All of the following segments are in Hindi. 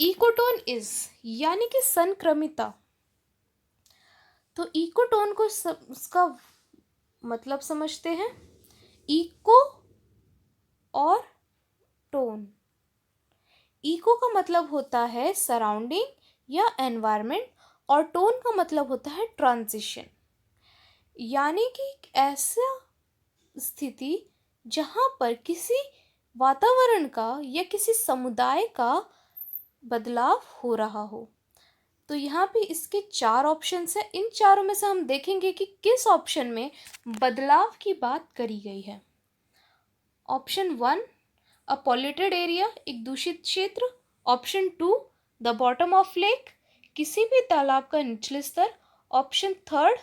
इकोटोन इज यानी कि संक्रमिता। तो इकोटोन को उसका मतलब समझते हैं। इको और टोन। इको का मतलब होता है सराउंडिंग या एनवायरनमेंट और टोन का मतलब होता है ट्रांजिशन, यानी कि ऐसा स्थिति जहाँ पर किसी वातावरण का या किसी समुदाय का बदलाव हो रहा हो। तो यहाँ पे इसके 4 ऑप्शंस हैं। इन चारों में से हम देखेंगे कि किस ऑप्शन में बदलाव की बात करी गई है। ऑप्शन 1 अ पॉल्यूटेड एरिया, एक दूषित क्षेत्र। Option 2 the bottom of lake, किसी भी तालाब का निचले स्तर। Option 3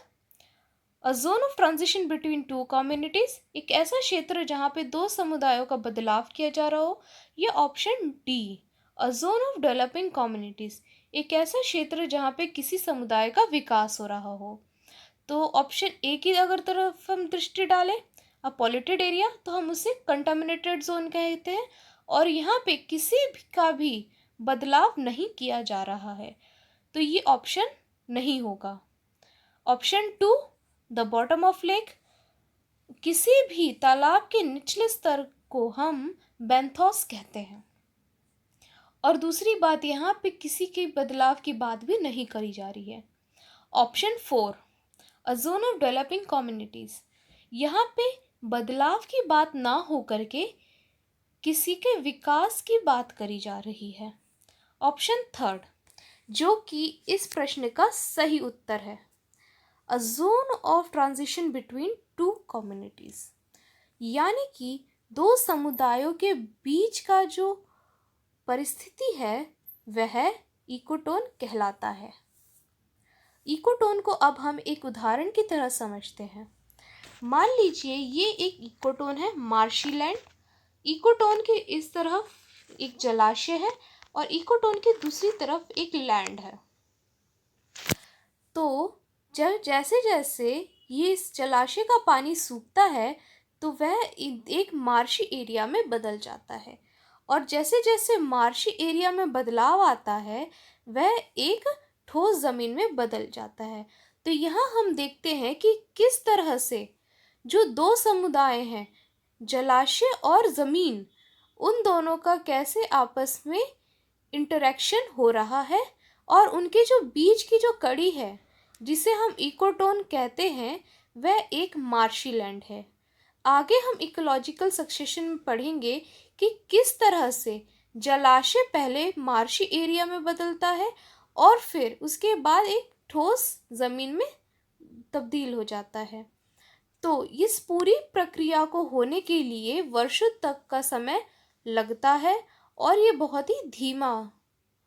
a zone of transition between two communities, एक ऐसा क्षेत्र जहाँ पे दो समुदायों का बदलाव किया जा रहा हो। या option D a zone of developing communities, एक ऐसा क्षेत्र जहाँ पे किसी समुदाय का विकास हो रहा हो। तो ऑप्शन ए की अगर तरफ हम दृष्टि डालें, अ पॉल्यूटेड एरिया, तो हम उसे कंटामिनेटेड जोन कहते हैं और यहाँ पे किसी भी का भी बदलाव नहीं किया जा रहा है, तो ये ऑप्शन नहीं होगा। Option 2 the bottom of lake, किसी भी तालाब के निचले स्तर को हम बेंथोस कहते हैं। और दूसरी बात, यहाँ पे किसी के बदलाव की बात भी नहीं करी जा रही है। Option 4 a zone of developing communities, यहाँ पे बदलाव की बात ना हो करके किसी के विकास की बात करी जा रही है। ऑप्शन 3 जो कि इस प्रश्न का सही उत्तर है, a zone of transition between two communities, यानी कि दो समुदायों के बीच का जो परिस्थिति है वह इकोटोन कहलाता है। इकोटोन को अब हम एक उदाहरण की तरह समझते हैं। मान लीजिए ये एक इकोटोन है, मार्शीलैंड। इकोटोन के इस तरफ एक जलाशय है और इकोटोन की दूसरी तरफ एक लैंड है। तो जैसे जैसे ये इस जलाशय का पानी सूखता है तो वह एक मार्शी एरिया में बदल जाता है, और जैसे जैसे मार्शी एरिया में बदलाव आता है वह एक ठोस ज़मीन में बदल जाता है। तो यहाँ हम देखते हैं कि किस तरह से जो दो समुदाय हैं, जलाशय और ज़मीन, उन दोनों का कैसे आपस में इंटरेक्शन हो रहा है और उनके जो बीच की जो कड़ी है जिसे हम इकोटोन कहते हैं वह एक मार्शीलैंड है। आगे हम इकोलॉजिकल सक्सेशन में पढ़ेंगे कि किस तरह से जलाशय पहले मार्शी एरिया में बदलता है और फिर उसके बाद एक ठोस ज़मीन में तब्दील हो जाता है। तो इस पूरी प्रक्रिया को होने के लिए वर्षों तक का समय लगता है और ये बहुत ही धीमा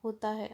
होता है।